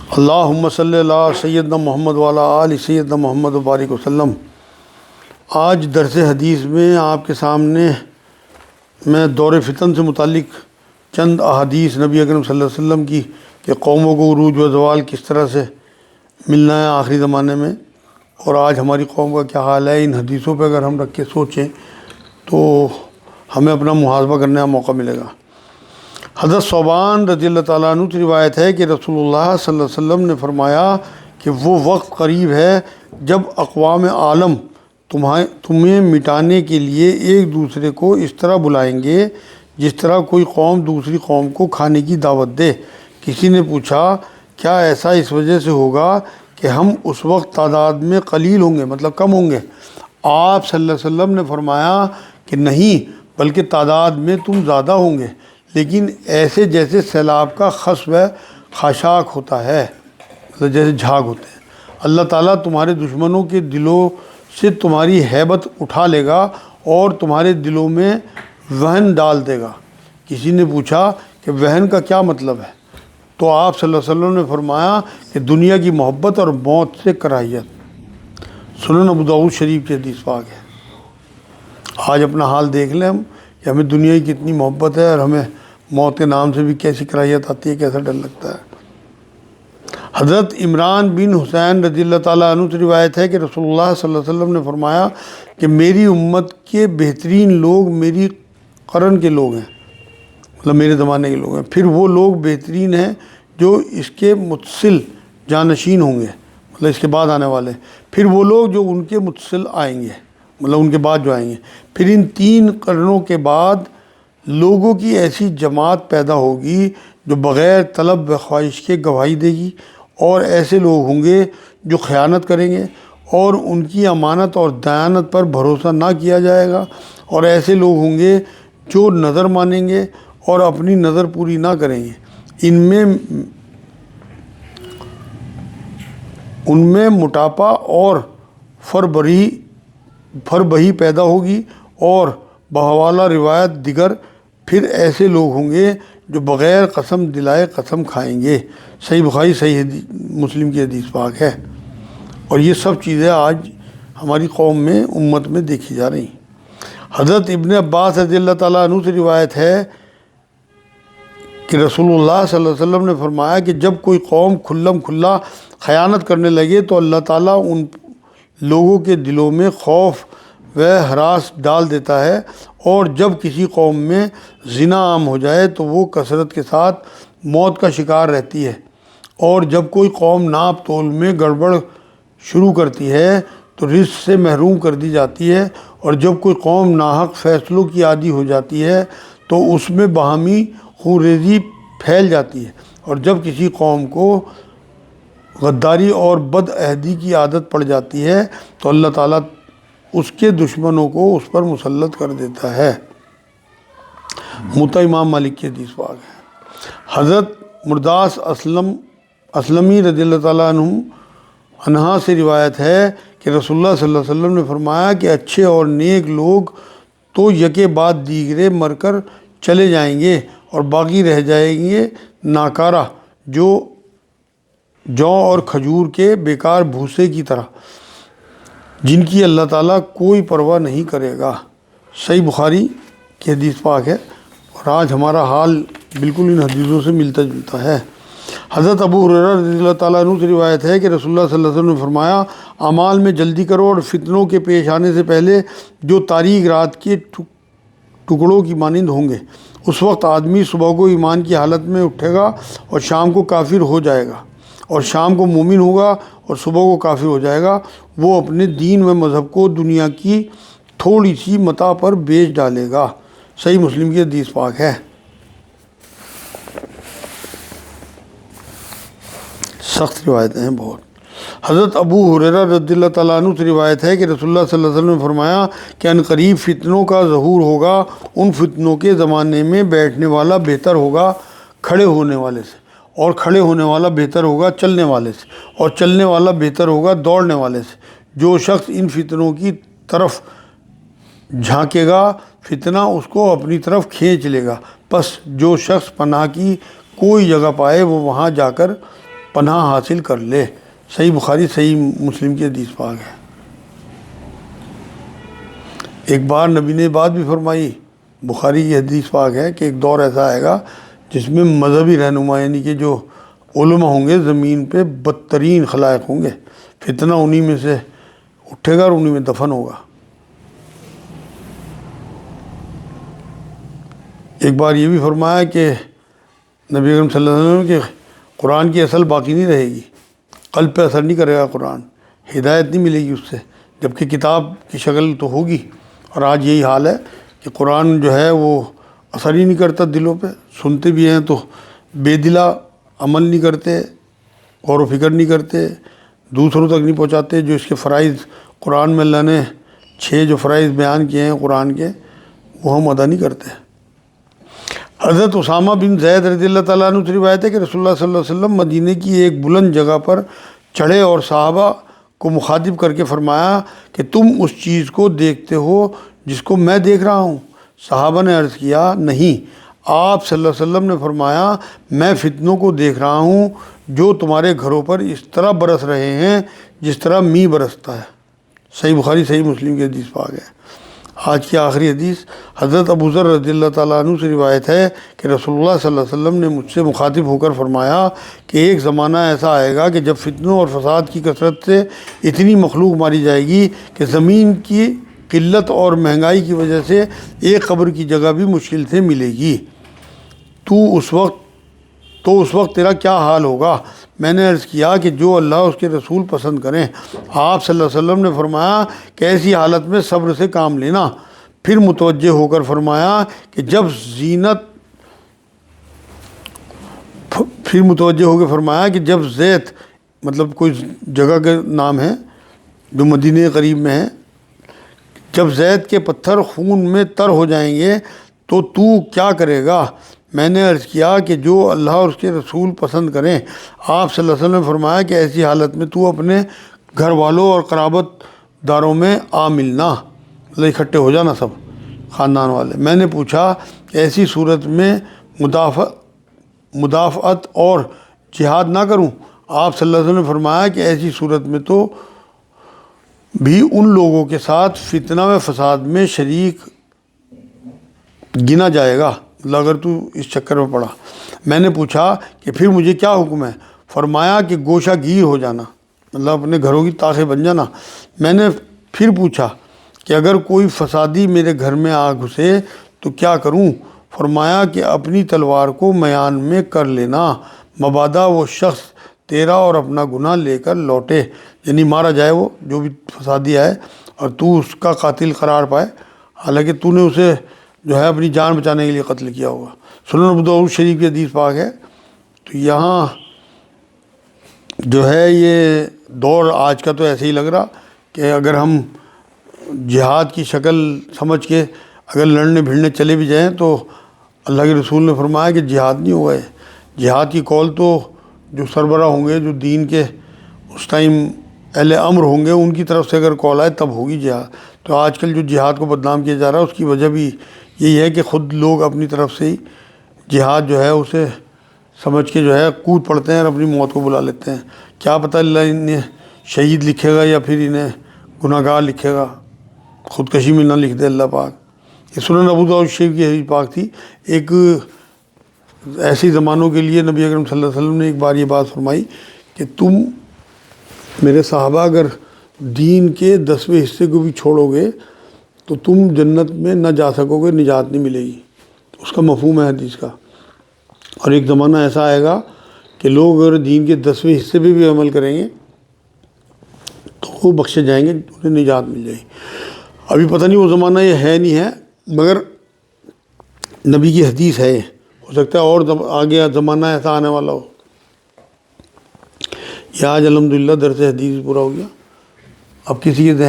اللہم صلی اللہ سیدنا محمد وعلی آل سیدنا محمد وبارک وسلم۔ آج درس حدیث میں آپ کے سامنے میں دور فتن سے متعلق چند احادیث نبی اکرم صلی اللہ علیہ وسلم کی کہ قوموں کو عروج و زوال کس طرح سے ملنا ہے آخری زمانے میں، اور آج ہماری قوم کا کیا حال ہے، ان حدیثوں پہ اگر ہم رکھ کے سوچیں تو ہمیں اپنا محاسبہ کرنے کا موقع ملے گا۔ حضرت ثوبان رضی اللہ تعالیٰ عنہ کی روایت ہے کہ رسول اللہ صلی اللہ علیہ وسلم نے فرمایا کہ وہ وقت قریب ہے جب اقوام عالم تمہیں مٹانے کے لیے ایک دوسرے کو اس طرح بلائیں گے جس طرح کوئی قوم دوسری قوم کو کھانے کی دعوت دے۔ کسی نے پوچھا کیا ایسا اس وجہ سے ہوگا کہ ہم اس وقت تعداد میں قلیل ہوں گے، مطلب کم ہوں گے؟ آپ صلی اللہ علیہ وسلم نے فرمایا کہ نہیں، بلکہ تعداد میں تم زیادہ ہوں گے، لیکن ایسے جیسے سیلاب کا خسف خاشاک ہوتا ہے، مطلب جیسے جھاگ ہوتے ہیں۔ اللہ تعالیٰ تمہارے دشمنوں کے دلوں سے تمہاری ہیبت اٹھا لے گا اور تمہارے دلوں میں وہن ڈال دے گا۔ کسی نے پوچھا کہ وہن کا کیا مطلب ہے؟ تو آپ صلی اللہ علیہ وسلم نے فرمایا کہ دنیا کی محبت اور موت سے کراہیت۔ سنن ابو داؤد شریف کی حدیث پاک ہے۔ آج اپنا حال دیکھ لیں ہم کہ ہمیں دنیا کی کتنی محبت ہے اور ہمیں موت کے نام سے بھی کیسی کراہیت آتی ہے، کیسا ڈر لگتا ہے۔ حضرت عمران بن حسین رضی اللہ تعالیٰ عنہ سے روایت ہے کہ رسول اللہ صلی اللہ علیہ وسلم نے فرمایا کہ میری امت کے بہترین لوگ میری قرن کے لوگ ہیں، مطلب میرے زمانے کے لوگ ہیں، پھر وہ لوگ بہترین ہیں جو اس کے متصل جانشین ہوں گے، مطلب اس کے بعد آنے والے، پھر وہ لوگ جو ان کے متصل آئیں گے، مطلب ان کے بعد جو آئیں گے، پھر ان 3 قرنوں کے بعد لوگوں کی ایسی جماعت پیدا ہوگی جو بغیر طلب و خواہش کے گواہی دے گی، اور ایسے لوگ ہوں گے جو خیانت کریں گے اور ان کی امانت اور دیانت پر بھروسہ نہ کیا جائے گا، اور ایسے لوگ ہوں گے جو نظر مانیں گے اور اپنی نظر پوری نہ کریں گے۔ ان میں موٹاپا اور فربہی پیدا ہوگی، اور بحوالہ روایت دیگر پھر ایسے لوگ ہوں گے جو بغیر قسم دلائے قسم کھائیں گے۔ صحیح بخاری صحیح مسلم کی حدیث پاک ہے، اور یہ سب چیزیں آج ہماری قوم میں امت میں دیکھی جا رہی ہیں۔ حضرت ابن عباس رضی اللہ تعالیٰ عنہ سے روایت ہے کہ رسول اللہ صلی اللہ علیہ وسلم نے فرمایا کہ جب کوئی قوم کھلم کھلا خیانت کرنے لگے تو اللہ تعالیٰ ان لوگوں کے دلوں میں خوف و ہراس ڈال دیتا ہے، اور جب کسی قوم میں زنا عام ہو جائے تو وہ کثرت کے ساتھ موت کا شکار رہتی ہے، اور جب کوئی قوم ناپ تول میں گڑبڑ شروع کرتی ہے تو رزق سے محروم کر دی جاتی ہے، اور جب کوئی قوم ناحق فیصلوں کی عادی ہو جاتی ہے تو اس میں باہمی خون ریزی پھیل جاتی ہے، اور جب کسی قوم کو غداری اور بد عہدی کی عادت پڑ جاتی ہے تو اللہ تعالیٰ اس کے دشمنوں کو اس پر مسلط کر دیتا ہے۔ موطا امام مالک کی حدیث پاک ہے۔ حضرت مرداس اسلمی رضی اللہ تعالیٰ عنہ سے روایت ہے کہ رسول اللہ صلی اللہ علیہ وسلم نے فرمایا کہ اچھے اور نیک لوگ تو یکے بعد دیگرے مر کر چلے جائیں گے، اور باقی رہ جائیں گے ناکارہ جو اور کھجور کے بیکار بھوسے کی طرح، جن کی اللہ تعالیٰ کوئی پرواہ نہیں کرے گا۔ صحیح بخاری کی حدیث پاک ہے، اور آج ہمارا حال بالکل ان حدیثوں سے ملتا جلتا ہے۔ حضرت ابو ہریرہ رضی اللہ تعالیٰ عنہ سے روایت ہے کہ رسول اللہ صلی اللہ علیہ وسلم نے فرمایا اعمال میں جلدی کرو، اور فتنوں کے پیش آنے سے پہلے جو تاریک رات کے ٹکڑوں کی مانند ہوں گے۔ اس وقت آدمی صبح کو ایمان کی حالت میں اٹھے گا اور شام کو کافر ہو جائے گا، اور شام کو مومن ہوگا اور صبح کو کافر ہو جائے گا۔ وہ اپنے دین و مذہب کو دنیا کی تھوڑی سی متاع پر بیچ ڈالے گا۔ صحیح مسلم کی حدیث پاک ہے۔ سخت روایتیں ہیں بہت۔ حضرت ابو ہریرہ رضی اللہ تعالیٰ عنہ سے روایت ہے کہ رسول اللہ صلی اللہ علیہ وسلم نے فرمایا کہ عنقریب فتنوں کا ظہور ہوگا، ان فتنوں کے زمانے میں بیٹھنے والا بہتر ہوگا کھڑے ہونے والے سے، اور کھڑے ہونے والا بہتر ہوگا چلنے والے سے، اور چلنے والا بہتر ہوگا دوڑنے والے سے۔ جو شخص ان فتنوں کی طرف جھانکے گا فتنہ اس کو اپنی طرف کھینچ لے گا، پس جو شخص پناہ کی کوئی جگہ پائے وہ وہاں جا کر پناہ حاصل کر لے۔ صحیح بخاری صحیح مسلم کی حدیث پاک ہے۔ ایک بار نبی نے بات بھی فرمائی، بخاری کی حدیث پاک ہے کہ ایک دور ایسا آئے گا جس میں مذہبی رہنما یعنی کہ جو علماء ہوں گے زمین پہ بدترین خلائق ہوں گے، فتنہ انہی میں سے اٹھے گا اور انہی میں دفن ہوگا۔ ایک بار یہ بھی فرمایا کہ نبی اکرم صلی اللہ علیہ وسلم کہ قرآن کی اصل باقی نہیں رہے گی، قلب پہ اثر نہیں کرے گا قرآن، ہدایت نہیں ملے گی اس سے، جبکہ کتاب کی شکل تو ہوگی۔ اور آج یہی حال ہے کہ قرآن جو ہے وہ اثر ہی نہیں کرتا دلوں پہ، سنتے بھی ہیں تو بے دلا عمل نہیں کرتے، غور و فکر نہیں کرتے، دوسروں تک نہیں پہنچاتے جو اس کے فرائض قرآن میں اللہ نے 6 جو فرائض بیان کیے ہیں قرآن کے وہ ہم ادا نہیں کرتے۔ حضرت اسامہ بن زید رضی اللہ تعالیٰ عنہ سے روایت ہے کہ رسول اللہ صلی اللہ علیہ وسلم مدینے کی ایک بلند جگہ پر چڑھے اور صحابہ کو مخاطب کر کے فرمایا کہ تم اس چیز کو دیکھتے ہو جس کو میں دیکھ رہا ہوں؟ صحابہ نے عرض کیا نہیں۔ آپ صلی اللہ علیہ وسلم نے فرمایا میں فتنوں کو دیکھ رہا ہوں جو تمہارے گھروں پر اس طرح برس رہے ہیں جس طرح می برستا ہے۔ صحیح بخاری صحیح مسلم کی حدیث پاک ہے۔ آج کی آخری حدیث حضرت ابو ذر رضی اللہ تعالیٰ عنہ سے روایت ہے کہ رسول اللہ صلی اللہ علیہ وسلم نے مجھ سے مخاطب ہو کر فرمایا کہ ایک زمانہ ایسا آئے گا کہ جب فتنوں اور فساد کی کثرت سے اتنی مخلوق ماری جائے گی کہ زمین کی قلت اور مہنگائی کی وجہ سے ایک قبر کی جگہ بھی مشکل سے ملے گی۔ اس وقت تیرا کیا حال ہوگا؟ میں نے عرض کیا کہ جو اللہ اس کے رسول پسند کریں۔ آپ صلی اللہ علیہ وسلم نے فرمایا کہ ایسی حالت میں صبر سے کام لینا۔ پھر متوجہ ہو کر فرمایا کہ جب زیت مطلب کوئی جگہ کا نام ہے جو مدینہ قریب میں ہے، جب زیت کے پتھر خون میں تر ہو جائیں گے تو کیا کرے گا؟ میں نے عرض کیا کہ جو اللہ اور اس کے رسول پسند کریں۔ آپ صلی اللہ علیہ وسلم نے فرمایا کہ ایسی حالت میں اپنے گھر والوں اور قرابت داروں میں آ ملنا، مطلب اکٹھے ہو جانا سب خاندان والے۔ میں نے پوچھا ایسی صورت میں مدافعت اور جہاد نہ کروں؟ آپ صلی اللہ علیہ وسلم نے فرمایا کہ ایسی صورت میں تو بھی ان لوگوں کے ساتھ فتنہ و فساد میں شریک گنا جائے گا اگر تو اس چکر میں پڑا۔ میں نے پوچھا کہ پھر مجھے کیا حکم ہے؟ فرمایا کہ گوشہ گیر ہو جانا، مطلب اپنے گھروں کی طاقیں بن جانا۔ میں نے پھر پوچھا کہ اگر کوئی فسادی میرے گھر میں آ گھسے تو کیا کروں؟ فرمایا کہ اپنی تلوار کو میان میں کر لینا، مبادا وہ شخص تیرا اور اپنا گناہ لے کر لوٹے، یعنی مارا جائے وہ جو بھی فسادی آئے اور تو اس کا قاتل قرار پائے، حالانکہ تو نے اسے جو ہے اپنی جان بچانے کے لیے قتل کیا ہوگا۔ سنن ابو داؤد شریف کی حدیث پاک ہے۔ تو یہاں جو ہے یہ دور آج کا تو ایسے ہی لگ رہا کہ اگر ہم جہاد کی شکل سمجھ کے اگر لڑنے بھیڑنے چلے بھی جائیں تو اللہ کے رسول نے فرمایا کہ جہاد نہیں ہوگا۔ جہاد کی کال تو جو سربراہ ہوں گے، جو دین کے اس ٹائم اہل امر ہوں گے، ان کی طرف سے اگر کال آئے تب ہوگی جہاد۔ تو آج کل جو جہاد کو بدنام کیا جا رہا ہے اس کی وجہ بھی یہی ہے کہ خود لوگ اپنی طرف سے ہی جہاد جو ہے اسے سمجھ کے جو ہے کود پڑتے ہیں اور اپنی موت کو بلا لیتے ہیں۔ کیا پتہ اللہ انہیں شہید لکھے گا یا پھر انہیں گناہ گار لکھے گا، خودکشی میں نہ لکھ دے اللہ پاک۔ یہ سنن ابو داؤد شریف کی حدیث پاک تھی۔ ایک ایسی زمانوں کے لیے نبی اکرم صلی اللہ علیہ وسلم نے ایک بار یہ بات فرمائی کہ تم میرے صحابہ اگر دین کے 10ویں حصے کو بھی چھوڑو گے تو تم جنت میں نہ جا سکو گے، نجات نہیں ملے گی۔ اس کا مفہوم ہے حدیث کا۔ اور ایک زمانہ ایسا آئے گا کہ لوگ اگر دین کے 10ویں حصے پہ بھی عمل کریں گے تو وہ بخشے جائیں گے، انہیں نجات مل جائے گی۔ ابھی پتہ نہیں وہ زمانہ یہ ہے نہیں ہے، مگر نبی کی حدیث ہے، ہو سکتا ہے اور آگے زمانہ ایسا آنے والا ہو۔ یہ آج الحمدللہ درس حدیث پورا ہو گیا۔ اب کسی کے ذہن